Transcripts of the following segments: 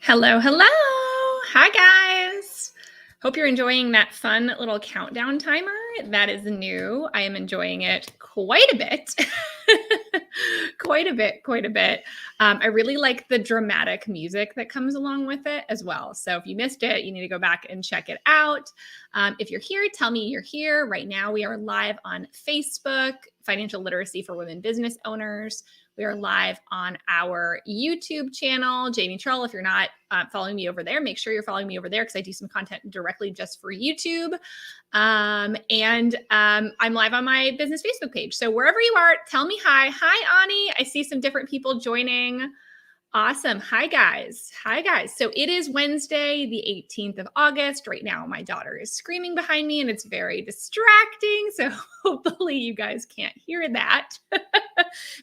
Hello, hello. Hi, guys. Hope you're enjoying that fun little countdown timer. That is new. I am enjoying it quite a bit. quite a bit. I really like the dramatic music that comes along with it as well. So if you missed it, you need to go back and check it out. If you're here, tell me you're here. Right now, we are live on Facebook, Financial Literacy for Women Business Owners. We are live on our YouTube channel, Jamie Trull. If you're not following me over there, make sure you're following me over there because I do some content directly just for YouTube. And I'm live on my business Facebook page. So wherever you are, tell me hi. Hi, Ani. I see some different people joining. Awesome. Hi, guys. Hi, guys. So it is Wednesday, the 18th of August. Right now, my daughter is screaming behind me and it's very distracting. So hopefully you guys can't hear that.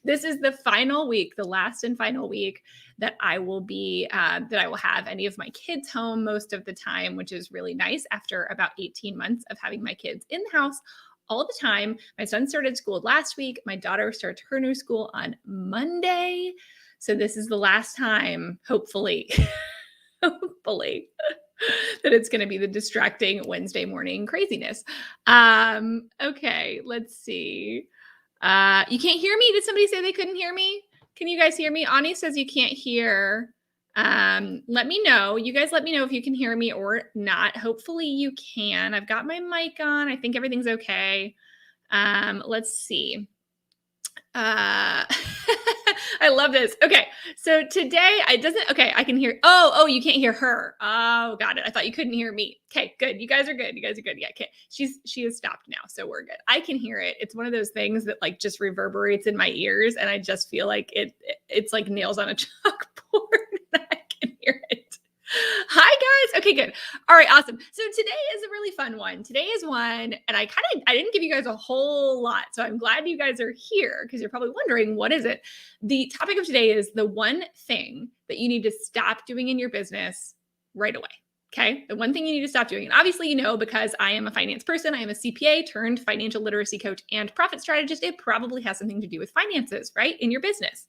This is the final week, the last and final week that I will have any of my kids home most of the time, which is really nice after about 18 months of having my kids in the house all the time. My son started school last week. My daughter starts her new school on Monday. So this is the last time, hopefully, hopefully, that it's going to be the distracting Wednesday morning craziness. Okay, let's see. You can't hear me? Did somebody say they couldn't hear me? Can you guys hear me? Ani says you can't hear. Let me know. You guys let me know if you can hear me or not. Hopefully you can. I've got my mic on. I think everything's okay. Let's see. I love this. Okay. So today I can hear, oh, you can't hear her. Oh, got it. I thought you couldn't hear me. Okay, good. You guys are good. Yeah. Okay. She has stopped now. So we're good. I can hear it. It's one of those things that like just reverberates in my ears. And I just feel like it's like nails on a chalkboard. I can hear it. Hi, guys. Okay, good. All right, awesome. So today is a really fun one. Today is one, and I didn't give you guys a whole lot. So I'm glad you guys are here because you're probably wondering, what is it? The topic of today is the one thing that you need to stop doing in your business right away. Okay. The one thing you need to stop doing. And obviously, because I am a finance person, I am a CPA turned financial literacy coach and profit strategist. It probably has something to do with finances, right? In your business.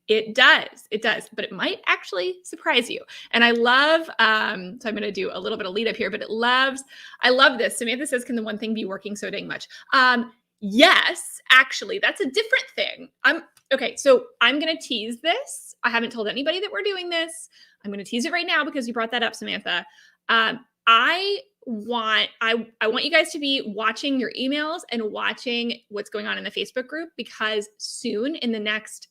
It does, but it might actually surprise you. And I love, so I'm going to do a little bit of lead up here, but I love this. Samantha says, can the one thing be working so dang much? Yes, actually, that's a different thing. Okay, so I'm going to tease this. I haven't told anybody that we're doing this. I'm going to tease it right now because you brought that up, Samantha. I want you guys to be watching your emails and watching what's going on in the Facebook group because soon in the next,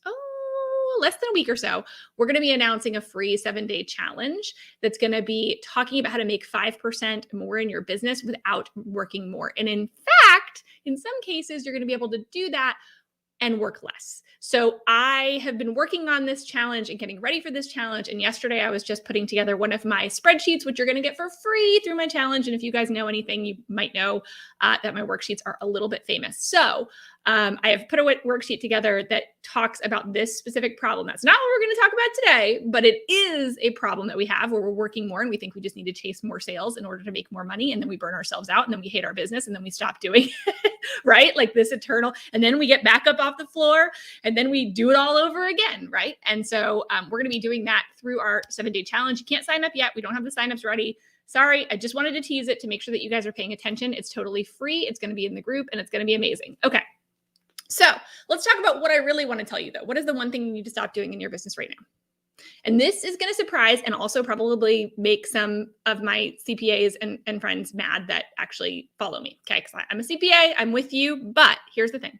less than a week or so, we're going to be announcing a free 7-day challenge that's going to be talking about how to make 5% more in your business without working more. And in fact, in some cases, you're going to be able to do that and work less. So I have been working on this challenge and getting ready for this challenge. And yesterday I was just putting together one of my spreadsheets, which you're going to get for free through my challenge. And if you guys know anything, you might know that my worksheets are a little bit famous. So I have put a worksheet together that talks about this specific problem. That's not what we're going to talk about today, but it is a problem that we have where we're working more and we think we just need to chase more sales in order to make more money. And then we burn ourselves out and then we hate our business and then we stop doing it, right? Like this eternal, and then we get back up off the floor and then we do it all over again, right? And so we're going to be doing that through our 7-day challenge. You can't sign up yet. We don't have the signups ready. Sorry, I just wanted to tease it to make sure that you guys are paying attention. It's totally free. It's going to be in the group and it's going to be amazing. Okay. So let's talk about what I really want to tell you though. What is the one thing you need to stop doing in your business right now? And this is going to surprise and also probably make some of my CPAs and friends mad that actually follow me. Okay. Because I'm a CPA, I'm with you, but here's the thing.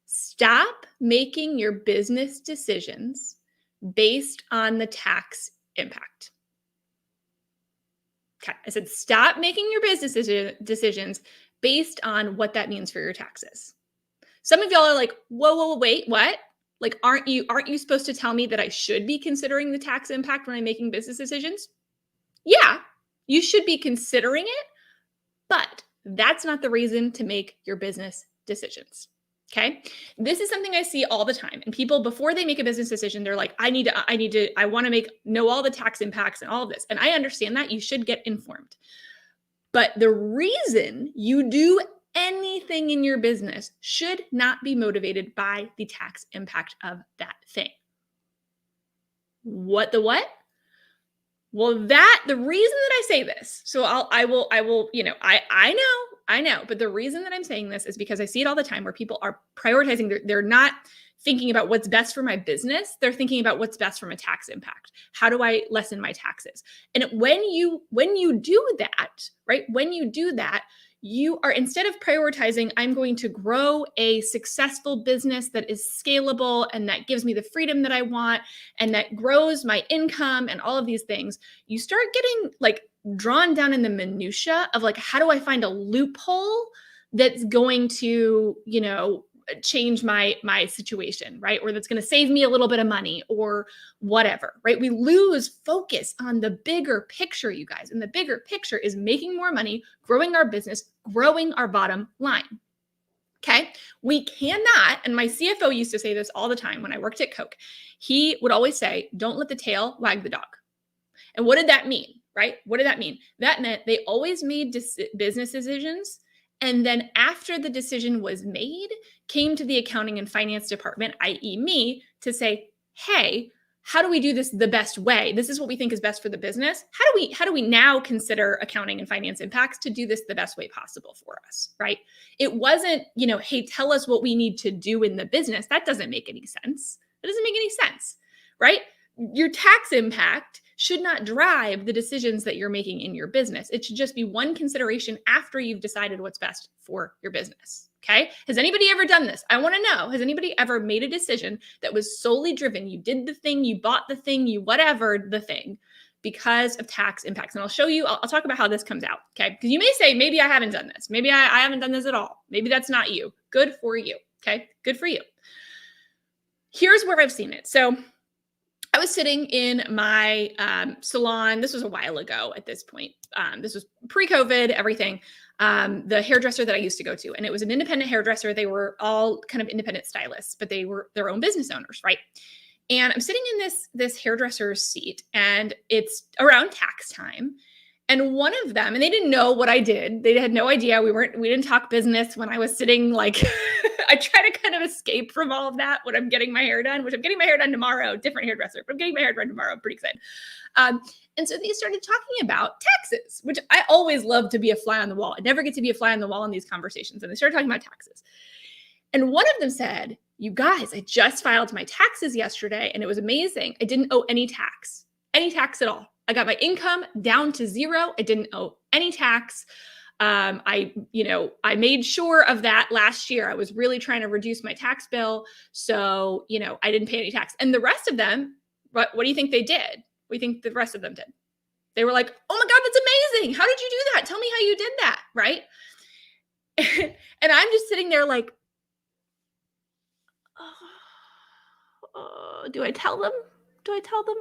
Stop making your business decisions based on the tax impact. Okay. I said, stop making your business decisions based on what that means for your taxes. Some of y'all are like, whoa, wait, what? Like, aren't you supposed to tell me that I should be considering the tax impact when I'm making business decisions? Yeah, you should be considering it, but that's not the reason to make your business decisions. Okay. This is something I see all the time. And people, before they make a business decision, they're like, I want to know all the tax impacts and all of this. And I understand that you should get informed. But the reason you do anything in your business should not be motivated by the tax impact of that thing. What? Well, the reason that I say this, so I will, I know, but the reason that I'm saying this is because I see it all the time where people are prioritizing, they're not thinking about what's best for my business. They're thinking about what's best from a tax impact. How do I lessen my taxes? And when you do that, right? When you do that, you are, instead of prioritizing, I'm going to grow a successful business that is scalable and that gives me the freedom that I want and that grows my income and all of these things, you start getting like drawn down in the minutia of like, how do I find a loophole that's going to, change my situation, right? Or that's going to save me a little bit of money or whatever, right? We lose focus on the bigger picture, you guys. And the bigger picture is making more money, growing our business, growing our bottom line. Okay. We cannot, and my CFO used to say this all the time when I worked at Coke. He would always say, don't let the tail wag the dog. And what did that mean, right? What did that mean? That meant they always made business decisions. And then after the decision was made, came to the accounting and finance department, i.e. me, to say, hey, how do we do this the best way? This is what we think is best for the business. How do we now consider accounting and finance impacts to do this the best way possible for us, right? It wasn't, hey, tell us what we need to do in the business. That doesn't make any sense. That doesn't make any sense, right? Your tax impact should not drive the decisions that you're making in your business. It should just be one consideration after you've decided what's best for your business. Okay. Has anybody ever done this? I want to know, has anybody ever made a decision that was solely driven? You did the thing, you bought the thing, you whatever the thing because of tax impacts. And I'll show you, I'll talk about how this comes out. Okay. Because you may say, maybe I haven't done this. Maybe I haven't done this at all. Maybe that's not you. Good for you. Okay. Good for you. Here's where I've seen it. So I was sitting in my salon. This was a while ago at this point. This was pre-COVID, everything. The hairdresser that I used to go to. And it was an independent hairdresser. They were all kind of independent stylists, but they were their own business owners, right? And I'm sitting in this hairdresser's seat and it's around tax time. And one of them, and they didn't know what I did. They had no idea. We didn't talk business when I was sitting like, I try to kind of escape from all of that when I'm getting my hair done, which I'm getting my hair done tomorrow, different hairdresser, but I'm getting my hair done tomorrow. I'm pretty excited. And so they started talking about taxes, which I always love to be a fly on the wall. I never get to be a fly on the wall in these conversations. And they started talking about taxes. And one of them said, you guys, I just filed my taxes yesterday and it was amazing. I didn't owe any tax at all. I got my income down to zero. I didn't owe any tax. I made sure of that last year. I was really trying to reduce my tax bill. So, I didn't pay any tax. And the rest of them, what do you think they did? What do you think the rest of them did? They were like, oh my God, that's amazing. How did you do that? Tell me how you did that. Right. And I'm just sitting there like, do I tell them? Do I tell them?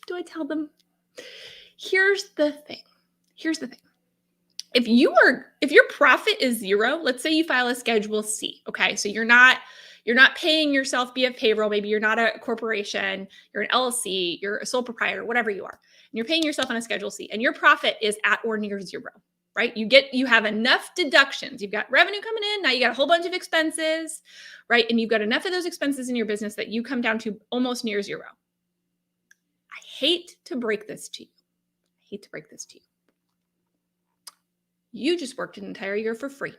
Do I tell them? Here's the thing. If your profit is zero, let's say you file a Schedule C, okay? So you're not paying yourself via payroll. Maybe you're not a corporation, you're an LLC, you're a sole proprietor, whatever you are. And you're paying yourself on a Schedule C and your profit is at or near zero, right? You have enough deductions. You've got revenue coming in. Now you got a whole bunch of expenses, right? And you've got enough of those expenses in your business that you come down to almost near zero. I hate to break this to you. You just worked an entire year for free.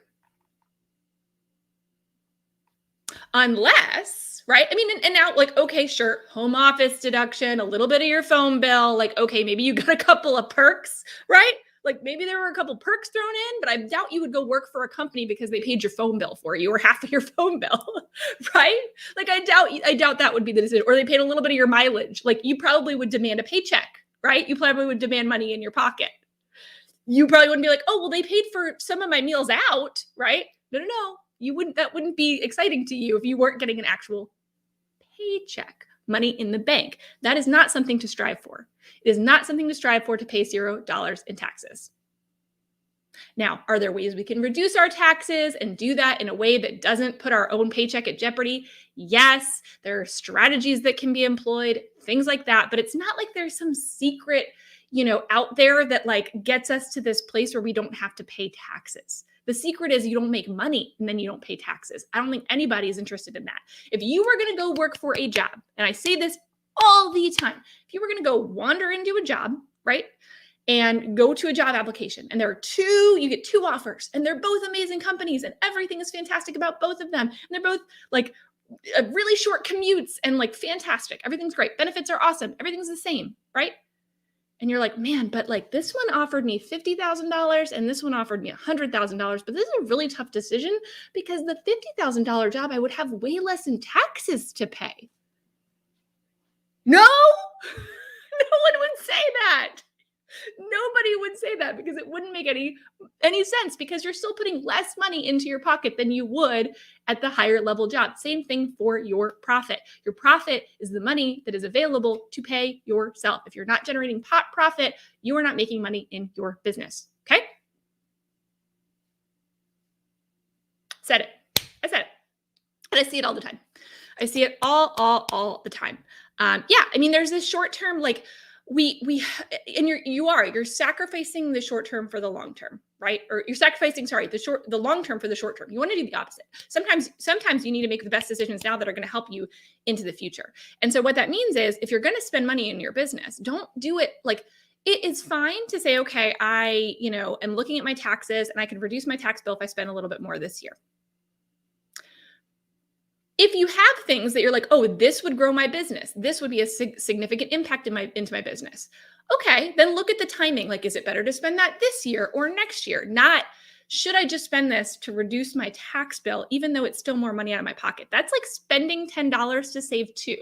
Unless, right? I mean, and now like, okay, sure, home office deduction, a little bit of your phone bill, like, okay, maybe you got a couple of perks, right? Like maybe there were a couple perks thrown in, but I doubt you would go work for a company because they paid your phone bill for you or half of your phone bill, right? Like I doubt that would be the decision. Or they paid a little bit of your mileage. Like you probably would demand a paycheck, right? You probably would demand money in your pocket. You probably wouldn't be like, oh, well, they paid for some of my meals out, right? No. That wouldn't be exciting to you if you weren't getting an actual paycheck, money in the bank. That is not something to strive for. It is not something to strive for to pay $0 in taxes. Now, are there ways we can reduce our taxes and do that in a way that doesn't put our own paycheck at jeopardy? Yes, there are strategies that can be employed, things like that, but it's not like there's some secret, out there that like gets us to this place where we don't have to pay taxes. The secret is you don't make money and then you don't pay taxes. I don't think anybody is interested in that. If you were going to go work for a job, and I say this all the time, if you were going to go wander into a job right? And go to a job application and you get two offers and they're both amazing companies and everything is fantastic about both of them. And they're both like really short commutes and like fantastic. Everything's great. Benefits are awesome. Everything's the same, right? And you're like, man, but like this one offered me $50,000 and this one offered me $100,000. But this is a really tough decision because the $50,000 job, I would have way less in taxes to pay. No, no one would say that. Nobody would say that because it wouldn't make any sense because you're still putting less money into your pocket than you would at the higher level job. Same thing for your profit. Your profit is the money that is available to pay yourself. If you're not generating profit, you are not making money in your business. Okay? Said it. I said it. And I see it all the time. I see it all the time. Yeah, I mean, there's this short term, like and you're sacrificing the short term for the long term, right? Or you're sacrificing, the long term for the short term. You want to do the opposite. Sometimes you need to make the best decisions now that are going to help you into the future. And so what that means is if you're going to spend money in your business, don't do it like it is fine to say, okay, I, am looking at my taxes and I can reduce my tax bill if I spend a little bit more this year. If you have things that you're like, oh, this would grow my business, this would be a significant impact into my business. Okay, then look at the timing. Like, is it better to spend that this year or next year? Not, should I just spend this to reduce my tax bill, even though it's still more money out of my pocket? That's like spending $10 to save $2.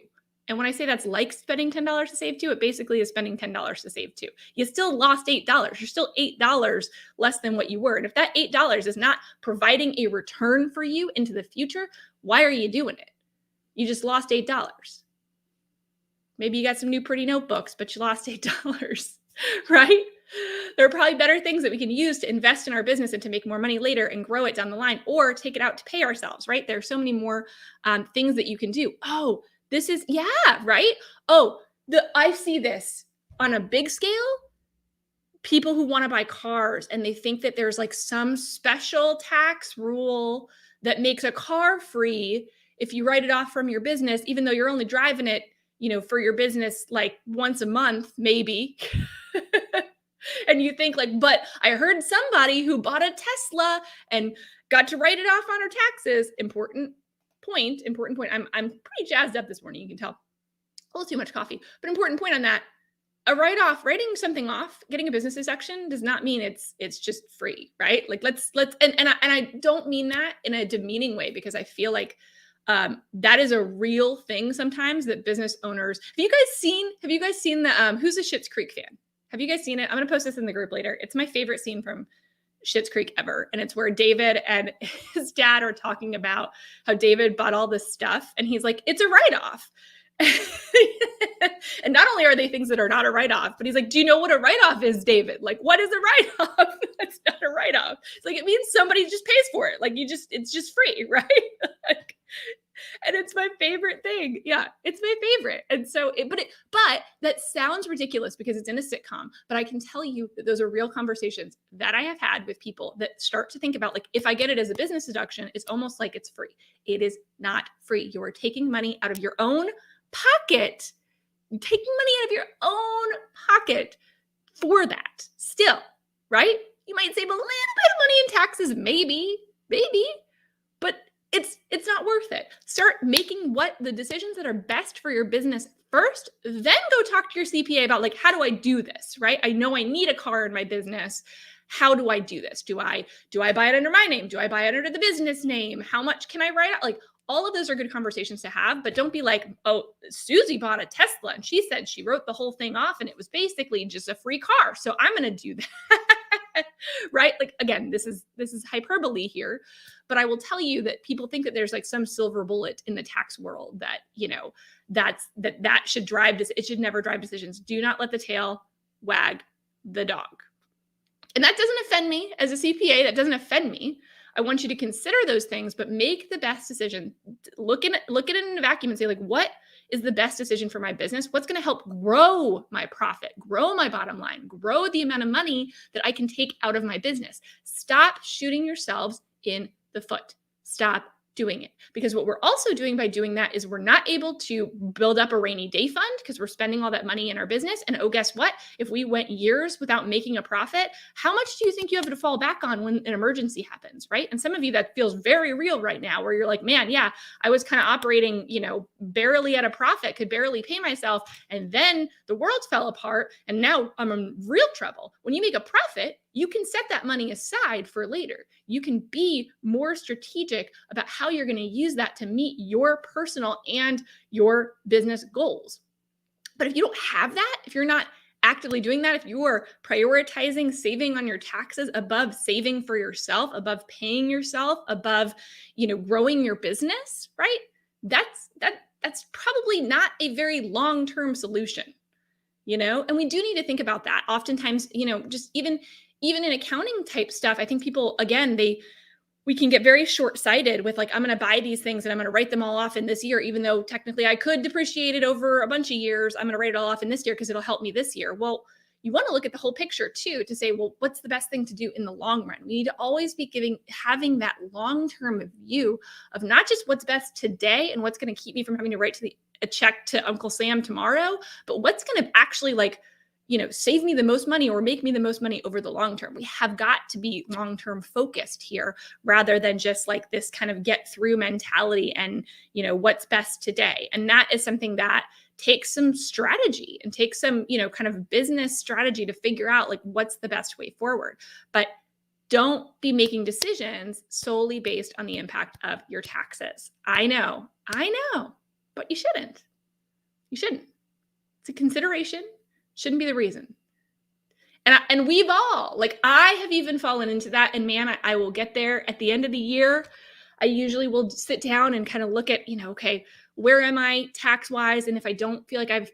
And when I say that's like spending $10 to save $2, it basically is spending $10 to save $2. You still lost $8. You're still $8 less than what you were. And if that $8 is not providing a return for you into the future, why are you doing it? You just lost $8. Maybe you got some new pretty notebooks, but you lost $8, right? There are probably better things that we can use to invest in our business and to make more money later and grow it down the line, or take it out to pay ourselves, right? There are so many more things that you can do. Oh, this is, yeah, right? Oh, I see this on a big scale. People who want to buy cars and they think that there's like some special tax rule that makes a car free if you write it off from your business, even though you're only driving it, for your business like once a month, maybe. And you think like, but I heard somebody who bought a Tesla and got to write it off on her taxes. Important point. I'm pretty jazzed up this morning. You can tell a little too much coffee, but important point on that. Writing something off, getting a business deduction does not mean it's just free, right? Like let's and I don't mean that in a demeaning way, because I feel like that is a real thing sometimes that business owners. Have you guys seen the who's a Schitt's Creek fan? Have you guys seen it? I'm gonna post this in the group later. It's my favorite scene from Schitt's Creek ever, and it's where David and his dad are talking about how David bought all this stuff, and he's like, "It's a write-off." And not only are they things that are not a write-off, but he's like, do you know what a write-off is, David? Like, what is a write-off? That's not a write-off. It's like, it means somebody just pays for it. Like it's just free, right? And it's my favorite thing. Yeah, it's my favorite. And so, but that sounds ridiculous because it's in a sitcom, but I can tell you that those are real conversations that I have had with people that start to think about, like, if I get it as a business deduction, it's almost like it's free. It is not free. You are taking money out of your own pocket, taking money out of your own pocket for that still, right? You might save a little bit of money in taxes, maybe, but it's not worth it. Start making the decisions that are best for your business first, then go talk to your CPA about, like, how do I do this, right? I know I need a car in my business. How do I do this? Do I buy it under my name? Do I buy it under the business name? How much can I write out? Like, all of those are good conversations to have, but don't be like, oh, Susie bought a Tesla and she said she wrote the whole thing off and it was basically just a free car, so I'm going to do that. Right? Like, again, this is hyperbole here, but I will tell you that people think that there's like some silver bullet in the tax world that, that should drive this. It should never drive decisions. Do not let the tail wag the dog. And that doesn't offend me as a CPA. That doesn't offend me. I want you to consider those things, but make the best decision. Look at it in a vacuum and say, like, what is the best decision for my business? What's going to help grow my profit, grow my bottom line, grow the amount of money that I can take out of my business? Stop shooting yourselves in the foot. Stop doing it. Because what we're also doing by doing that is we're not able to build up a rainy day fund because we're spending all that money in our business. And oh, guess what? If we went years without making a profit, how much do you think you have to fall back on when an emergency happens, right? And some of you, that feels very real right now, where you're like, man, yeah, I was kind of operating, barely at a profit, could barely pay myself. And then the world fell apart and now I'm in real trouble. When you make a profit, you can set that money aside for later. You can be more strategic about how you're going to use that to meet your personal and your business goals. But if you don't have that, if you're not actively doing that, if you are prioritizing saving on your taxes above saving for yourself, above paying yourself, above, growing your business, right? That's probably not a very long-term solution, and we do need to think about that. Oftentimes, just even in accounting type stuff, I think people, again, we can get very short-sighted with like, I'm going to buy these things and I'm going to write them all off in this year, even though technically I could depreciate it over a bunch of years. I'm going to write it all off in this year because it'll help me this year. Well, you want to look at the whole picture too, to say, well, what's the best thing to do in the long run? We need to always be having that long-term view of not just what's best today and what's going to keep me from having to write a check to Uncle Sam tomorrow, but what's going to actually save me the most money or make me the most money over the long term. We have got to be long-term focused here rather than just like this kind of get through mentality and, what's best today. And that is something that takes some strategy and takes some, kind of business strategy to figure out like what's the best way forward. But don't be making decisions solely based on the impact of your taxes. I know, but you shouldn't. You shouldn't. It's a consideration. Shouldn't be the reason. And we've all, I have even fallen into that. And man, I will get there at the end of the year. I usually will sit down and kind of look at, okay, where am I tax wise? And if I don't feel like I've,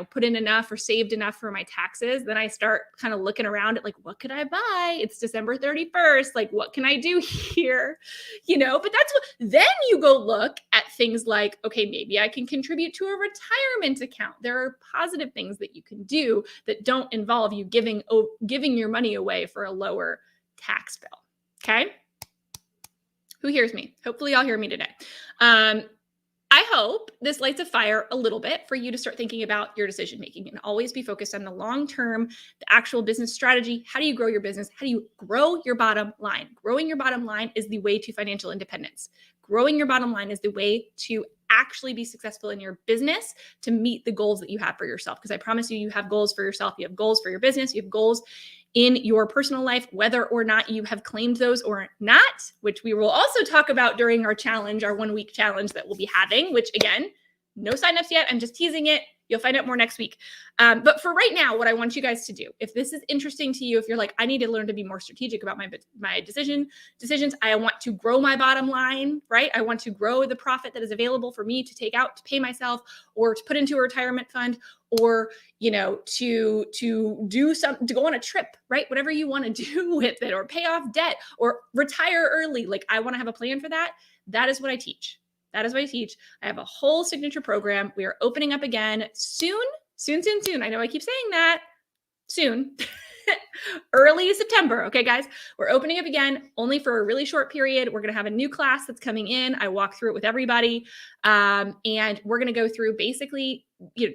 put in enough or saved enough for my taxes, then I start kind of looking around at like, what could I buy? It's December 31st. Like, what can I do here? But then you go look at things like, okay, maybe I can contribute to a retirement account. There are positive things that you can do that don't involve you giving your money away for a lower tax bill. Okay. Who hears me? Hopefully y'all hear me today. I hope this lights a fire a little bit for you to start thinking about your decision making and always be focused on the long term, the actual business strategy. How do you grow your business? How do you grow your bottom line? Growing your bottom line is the way to financial independence. Growing your bottom line is the way to actually be successful in your business to meet the goals that you have for yourself. Because I promise you, you have goals for yourself. You have goals for your business. You have goals in your personal life, whether or not you have claimed those or not, which we will also talk about during our challenge, our 1 week challenge that we'll be having, which again, no signups yet. I'm just teasing it. You'll find out more next week. But for right now, what I want you guys to do, if this is interesting to you, if you're like, I need to learn to be more strategic about my decisions, I want to grow my bottom line, right? I want to grow the profit that is available for me to take out to pay myself or to put into a retirement fund or, to go on a trip, right? Whatever you want to do with it or pay off debt or retire early. Like I want to have a plan for that. That is what I teach. That is what I teach. I have a whole signature program. We are opening up again soon. I know I keep saying that. Soon. Early September. Okay, guys, we're opening up again only for a really short period. We're going to have a new class that's coming in. I walk through it with everybody. And we're going to go through basically,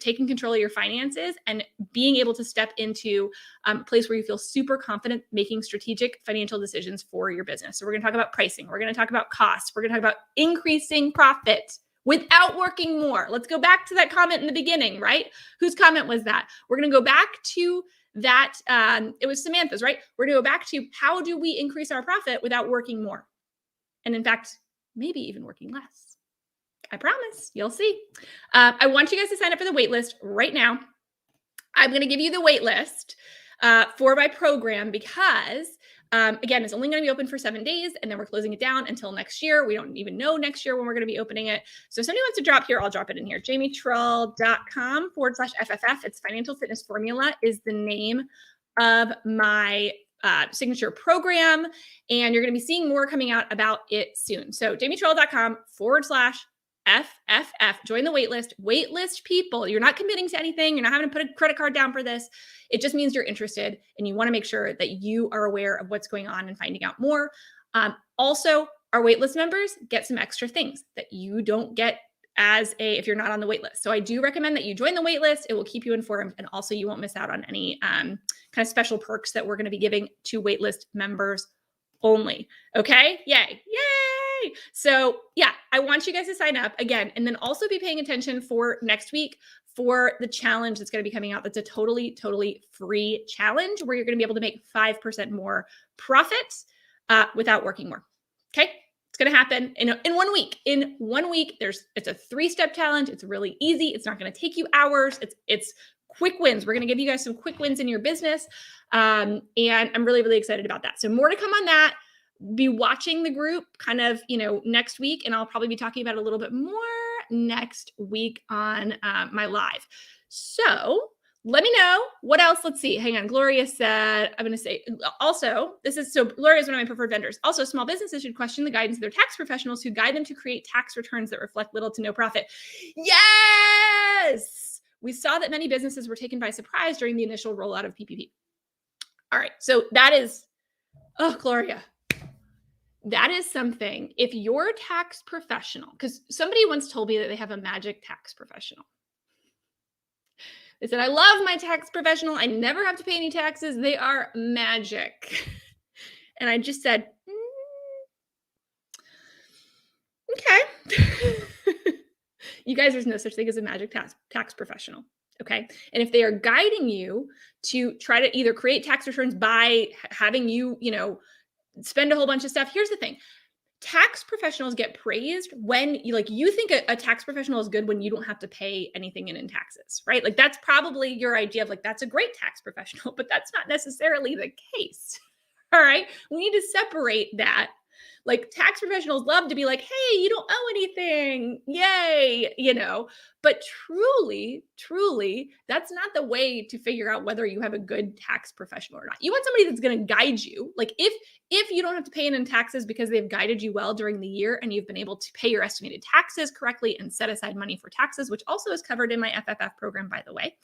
taking control of your finances and being able to step into a place where you feel super confident making strategic financial decisions for your business. So we're going to talk about pricing. We're going to talk about costs. We're going to talk about increasing profit without working more. Let's go back to that comment in the beginning, right? Whose comment was that? We're going to go back to that. It was Samantha's, right? We're going to go back to how do we increase our profit without working more? And in fact, maybe even working less. I promise you'll see. I want you guys to sign up for the wait list right now. I'm going to give you the wait list for my program because again, it's only going to be open for 7 days and then we're closing it down until next year. We don't even know next year when we're going to be opening it. So if somebody wants to drop here, I'll drop it in here. JamieTrull.com/FFF. It's Financial Fitness Formula is the name of my signature program. And you're going to be seeing more coming out about it soon. So JamieTrull.com/FFF. Join the waitlist. Waitlist people. You're not committing to anything. You're not having to put a credit card down for this. It just means you're interested and you want to make sure that you are aware of what's going on and finding out more. Also, Our waitlist members get some extra things that you don't get if you're not on the waitlist. So I do recommend that you join the waitlist. It will keep you informed. And also you won't miss out on any kind of special perks that we're going to be giving to waitlist members only. Okay. Yay. Yay. So yeah, I want you guys to sign up again, and then also be paying attention for next week for the challenge that's going to be coming out. That's a totally, totally free challenge where you're going to be able to make 5% more profit without working more. Okay. It's going to happen in 1 week. In 1 week, it's a 3-step challenge. It's really easy. It's not going to take you hours. It's quick wins. We're going to give you guys some quick wins in your business. And I'm really, really excited about that. So more to come on that. Be watching the group kind of, next week. And I'll probably be talking about it a little bit more next week on my live. So let me know what else. Let's see. Hang on. Gloria said, I'm going to say also, Gloria is one of my preferred vendors. Also, small businesses should question the guidance of their tax professionals who guide them to create tax returns that reflect little to no profit. Yes. We saw that many businesses were taken by surprise during the initial rollout of PPP. All right. So that is, Gloria, that is something. If you're a tax professional, because somebody once told me that they have a magic tax professional. They said, I love my tax professional. I never have to pay any taxes. They are magic. And I just said, okay. You guys, there's no such thing as a magic tax professional. Okay. And if they are guiding you to try to either create tax returns by having you, spend a whole bunch of stuff. Here's the thing. Tax professionals get praised when you think a tax professional is good when you don't have to pay anything in taxes, right? Like that's probably your idea of that's a great tax professional, but that's not necessarily the case. All right. We need to separate that. Like tax professionals love to be like, hey, you don't owe anything. Yay. But truly, that's not the way to figure out whether you have a good tax professional or not. You want somebody that's going to guide you. Like if you don't have to pay in taxes because they've guided you well during the year and you've been able to pay your estimated taxes correctly and set aside money for taxes, which also is covered in my FFF program, by the way.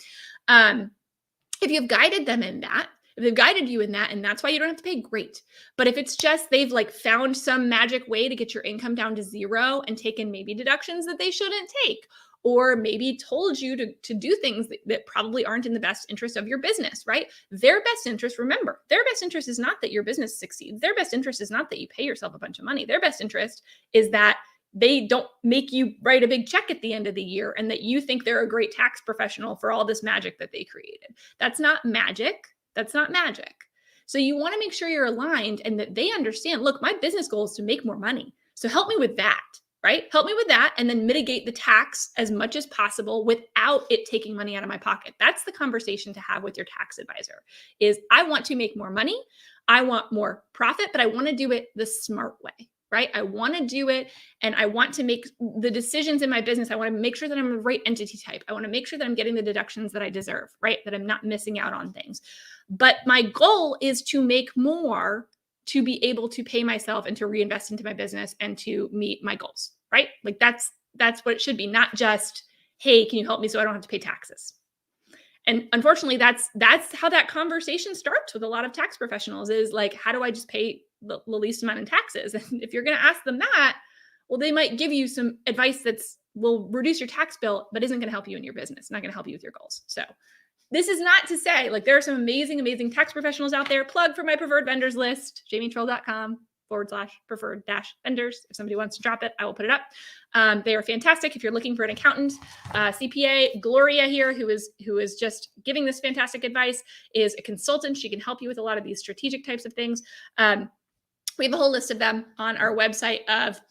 If you've guided them in that, if they've guided you in that, and that's why you don't have to pay, great. But if it's just they've found some magic way to get your income down to zero and taken maybe deductions that they shouldn't take, or maybe told you to do things that probably aren't in the best interest of your business, right? Their best interest, remember, their best interest is not that your business succeeds. Their best interest is not that you pay yourself a bunch of money. Their best interest is that they don't make you write a big check at the end of the year and that you think they're a great tax professional for all this magic that they created. That's not magic. That's not magic. So you want to make sure you're aligned and that they understand, look, my business goal is to make more money. So help me with that, right? Help me with that and then mitigate the tax as much as possible without it taking money out of my pocket. That's the conversation to have with your tax advisor is I want to make more money. I want more profit, but I want to do it the smart way, right? I want to do it and I want to make the decisions in my business. I want to make sure that I'm the right entity type. I want to make sure that I'm getting the deductions that I deserve, right? That I'm not missing out on things. But my goal is to make more to be able to pay myself and to reinvest into my business and to meet my goals, right? Like that's what it should be, not just, hey, can you help me so I don't have to pay taxes? And unfortunately, that's how that conversation starts with a lot of tax professionals is like, how do I just pay the least amount in taxes? And if you're going to ask them that, well, they might give you some advice will reduce your tax bill, but isn't going to help you in your business, not going to help you with your goals. So this is not to say there are some amazing, amazing tax professionals out there. Plug for my preferred vendors list, jamietrull.com/preferred-vendors. If somebody wants to drop it, I will put it up. They are fantastic. If you're looking for an accountant, CPA, Gloria here, who is just giving this fantastic advice, is a consultant. She can help you with a lot of these strategic types of things. We have a whole list of them on our website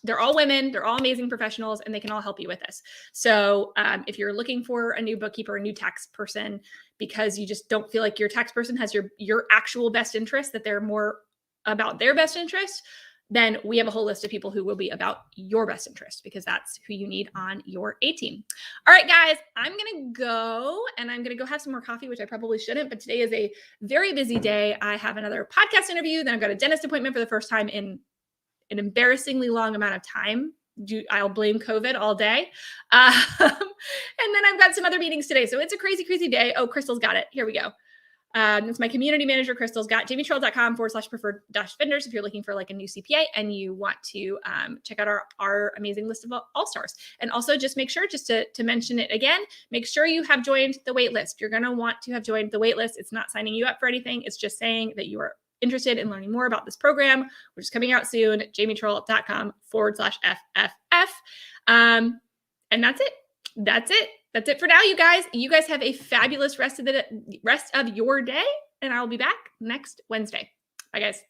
they're all women, they're all amazing professionals, and they can all help you with this. So if you're looking for a new bookkeeper, a new tax person, because you just don't feel like your tax person has your actual best interest, that they're more about their best interest, then we have a whole list of people who will be about your best interest because that's who you need on your A team. All right, guys, I'm going to go and I'm going to go have some more coffee, which I probably shouldn't, but today is a very busy day. I have another podcast interview. Then I've got a dentist appointment for the first time in an embarrassingly long amount of time. I'll blame COVID all day. And then I've got some other meetings today. So it's a crazy, crazy day. Oh, Crystal's got it. Here we go. That's my community manager, Crystal's got jamietrull.com/preferred-vendors if you're looking for like a new CPA and you want to check out our amazing list of all-stars. And also just make sure, just to mention it again, make sure you have joined the wait list. You're going to want to have joined the wait list. It's not signing you up for anything. It's just saying that you are interested in learning more about this program, which is coming out soon, jamietrull.com/FFF. And that's it. That's it for now, you guys. You guys have a fabulous rest of your day, and I'll be back next Wednesday. Bye, guys.